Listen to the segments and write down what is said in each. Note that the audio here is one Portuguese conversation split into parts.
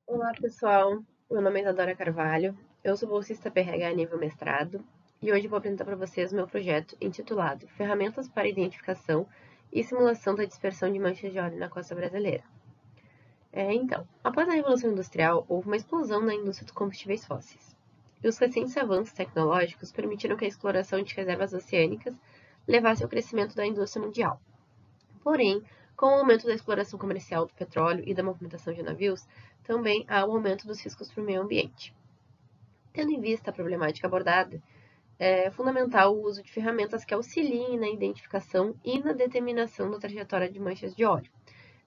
Olá, pessoal. Meu nome é Isadora Carvalho. Eu sou bolsista PRH nível mestrado e hoje vou apresentar para vocês o meu projeto intitulado Ferramentas para Identificação e Simulação da Dispersão de Manchas de Óleo na Costa Brasileira. Após a Revolução Industrial, houve uma explosão na indústria dos combustíveis fósseis. E os recentes avanços tecnológicos permitiram que a exploração de reservas oceânicas levasse ao crescimento da indústria mundial. Porém, com o aumento da exploração comercial do petróleo e da movimentação de navios, também há o aumento dos riscos para o meio ambiente. Tendo em vista a problemática abordada, é fundamental o uso de ferramentas que auxiliem na identificação e na determinação da trajetória de manchas de óleo,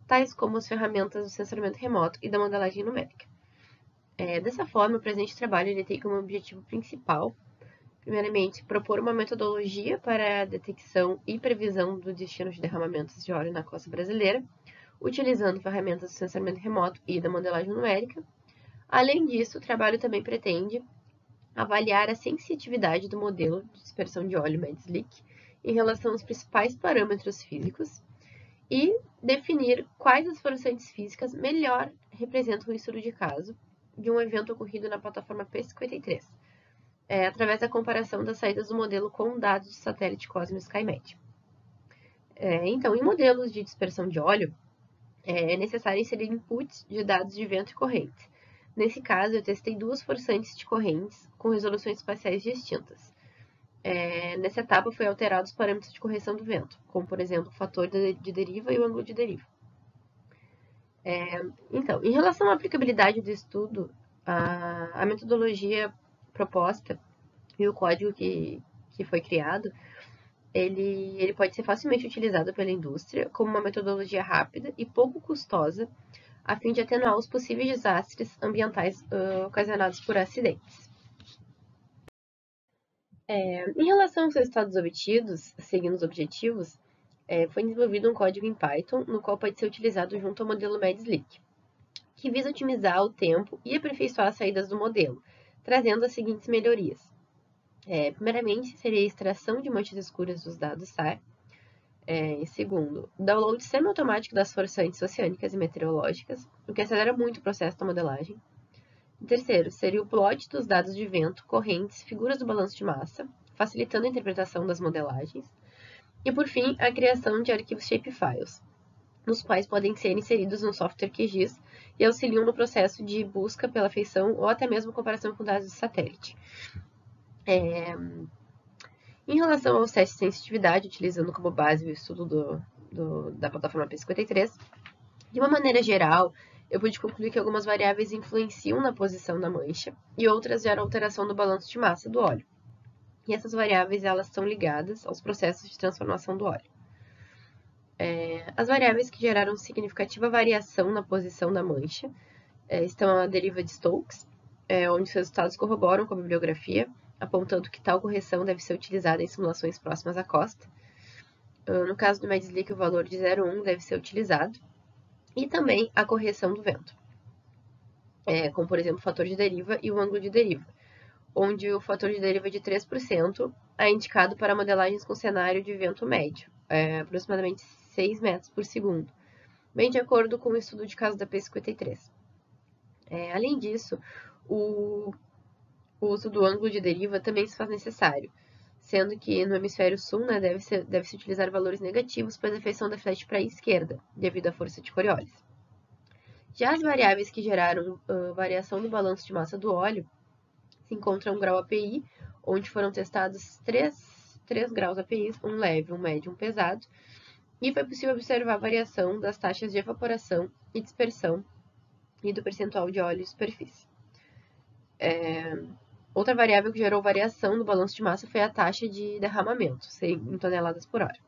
tais como as ferramentas do sensoriamento remoto e da modelagem numérica. Dessa forma, o presente trabalho ele tem como objetivo principal, primeiramente, propor uma metodologia para a detecção e previsão do destino de derramamentos de óleo na costa brasileira, utilizando ferramentas do sensoriamento remoto e da modelagem numérica. Além disso, o trabalho também pretende avaliar a sensitividade do modelo de dispersão de óleo MEDSLIC em relação aos principais parâmetros físicos e definir quais as forçantes físicas melhor representam o estudo de caso de um evento ocorrido na plataforma P53, através da comparação das saídas do modelo com dados do satélite Cosmos SkyMed. Em modelos de dispersão de óleo, é necessário inserir inputs de dados de vento e correntes. Nesse caso, eu testei duas forçantes de correntes com resoluções espaciais distintas. Nessa etapa, foi alterados os parâmetros de correção do vento, como, por exemplo, o fator de deriva e o ângulo de deriva. Em relação à aplicabilidade do estudo, a metodologia proposta e o código que foi criado, ele pode ser facilmente utilizado pela indústria como uma metodologia rápida e pouco custosa, a fim de atenuar os possíveis desastres ambientais ocasionados por acidentes. Em relação aos resultados obtidos, seguindo os objetivos, foi desenvolvido um código em Python, no qual pode ser utilizado junto ao modelo MEDSLIC, que visa otimizar o tempo e aperfeiçoar as saídas do modelo, trazendo as seguintes melhorias. Primeiramente, seria a extração de manchas escuras dos dados SAR. Segundo, download semi-automático das forçantes oceânicas e meteorológicas, o que acelera muito o processo da modelagem. Terceiro, seria o plot dos dados de vento, correntes, figuras do balanço de massa, facilitando a interpretação das modelagens. E, por fim, a criação de arquivos shapefiles, nos quais podem ser inseridos no software QGIS e auxiliam no processo de busca pela feição ou até mesmo comparação com dados de satélite. Em relação aos testes de sensitividade, utilizando como base o estudo da plataforma P53, de uma maneira geral, eu pude concluir que algumas variáveis influenciam na posição da mancha e outras geram alteração no balanço de massa do óleo. E essas variáveis elas estão ligadas aos processos de transformação do óleo. As variáveis que geraram significativa variação na posição da mancha estão a deriva de Stokes, onde os resultados corroboram com a bibliografia, apontando que tal correção deve ser utilizada em simulações próximas à costa. No caso do MEDSLIC, o valor de 0,1 deve ser utilizado. E também a correção do vento, como por exemplo o fator de deriva e o ângulo de deriva, onde o fator de deriva de 3% é indicado para modelagens com cenário de vento médio, aproximadamente 6 metros por segundo, bem de acordo com o estudo de caso da P53. Além disso, o uso do ângulo de deriva também se faz necessário, sendo que no hemisfério sul deve-se utilizar valores negativos, pois a feição deflete para a esquerda, devido à força de Coriolis. Já as variáveis que geraram variação no balanço de massa do óleo se encontram o grau API, onde foram testados 3 graus APIs, um leve, um médio e um pesado, e foi possível observar a variação das taxas de evaporação e dispersão e do percentual de óleo em superfície. Outra variável que gerou variação no balanço de massa foi a taxa de derramamento, em toneladas por hora.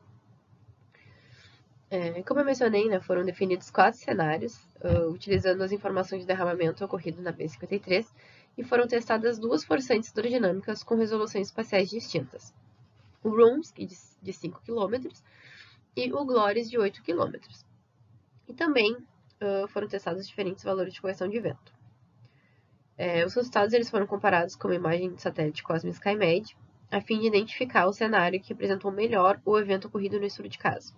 Como eu mencionei, foram definidos 4 cenários, utilizando as informações de derramamento ocorrido na P53, e foram testadas 2 forçantes hidrodinâmicas com resoluções espaciais distintas. O ROMS, de 5 km, e o GLORIS, de 8 km. E também foram testados diferentes valores de correção de vento. Os resultados eles foram comparados com uma imagem do satélite Cosmos SkyMed, a fim de identificar o cenário que representou melhor o evento ocorrido no estudo de caso.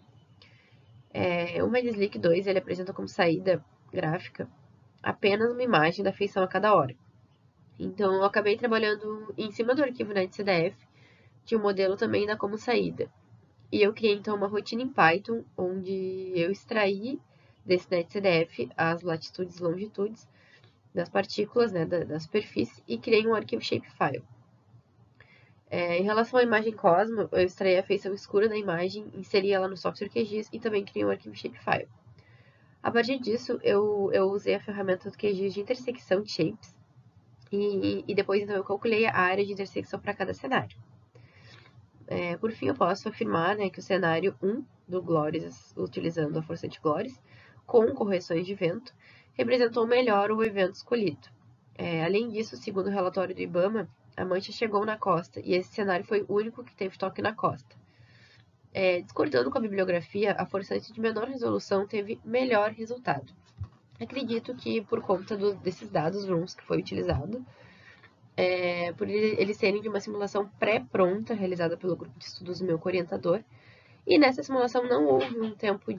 O MEDSLIC 2 ele apresenta como saída gráfica apenas uma imagem da feição a cada hora. Então, eu acabei trabalhando em cima do arquivo NetCDF, que o modelo também dá como saída. E eu criei, então, uma rotina em Python, onde eu extraí desse NetCDF as latitudes e longitudes das partículas, né, da superfície, e criei um arquivo shapefile. Em relação à imagem Cosmo, eu extraí a feição escura da imagem, inseri ela no software QGIS e também criei um arquivo shapefile. A partir disso, eu usei a ferramenta do QGIS de intersecção de shapes, e depois, então, eu calculei a área de intersecção para cada cenário. Por fim, eu posso afirmar, né, que o cenário 1 do GLORIS, utilizando a força de GLORIS, com correções de vento, representou melhor o evento escolhido. Além disso, segundo o relatório do IBAMA, a mancha chegou na costa e esse cenário foi o único que teve toque na costa. Discordando com a bibliografia, a forçante de menor resolução teve melhor resultado. Acredito que por conta desses dados RUMS que foi utilizado, por eles serem de uma simulação pré-pronta realizada pelo grupo de estudos do meu orientador, e nessa simulação não houve um tempo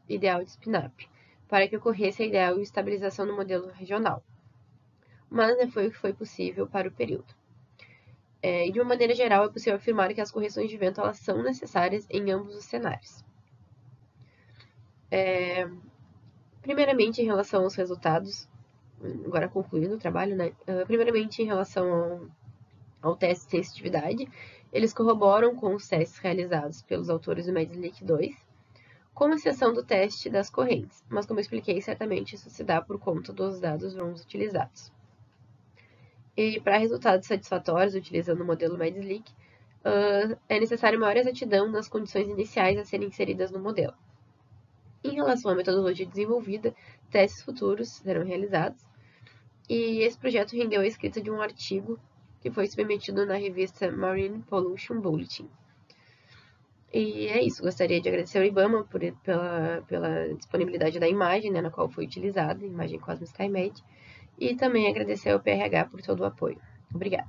ideal de spin-up, para que ocorresse a ideal estabilização no modelo regional. Mas foi o que foi possível para o período. E de uma maneira geral, é possível afirmar que as correções de vento elas são necessárias em ambos os cenários. Primeiramente, em relação aos resultados, agora concluindo o trabalho, né? Primeiramente, em relação ao teste de sensitividade, eles corroboram com os testes realizados pelos autores do MEDSLIC 2, com exceção do teste das correntes, mas como eu expliquei, certamente isso se dá por conta dos dados RUMS utilizados. E para resultados satisfatórios, utilizando o modelo MEDSLIC, é necessário maior exatidão nas condições iniciais a serem inseridas no modelo. Em relação à metodologia desenvolvida, testes futuros serão realizados, e esse projeto rendeu a escrita de um artigo que foi submetido na revista Marine Pollution Bulletin. E é isso, gostaria de agradecer ao IBAMA pela disponibilidade da imagem, né, na qual foi utilizada, a imagem Cosmo SkyMed, e também agradecer ao PRH por todo o apoio. Obrigada.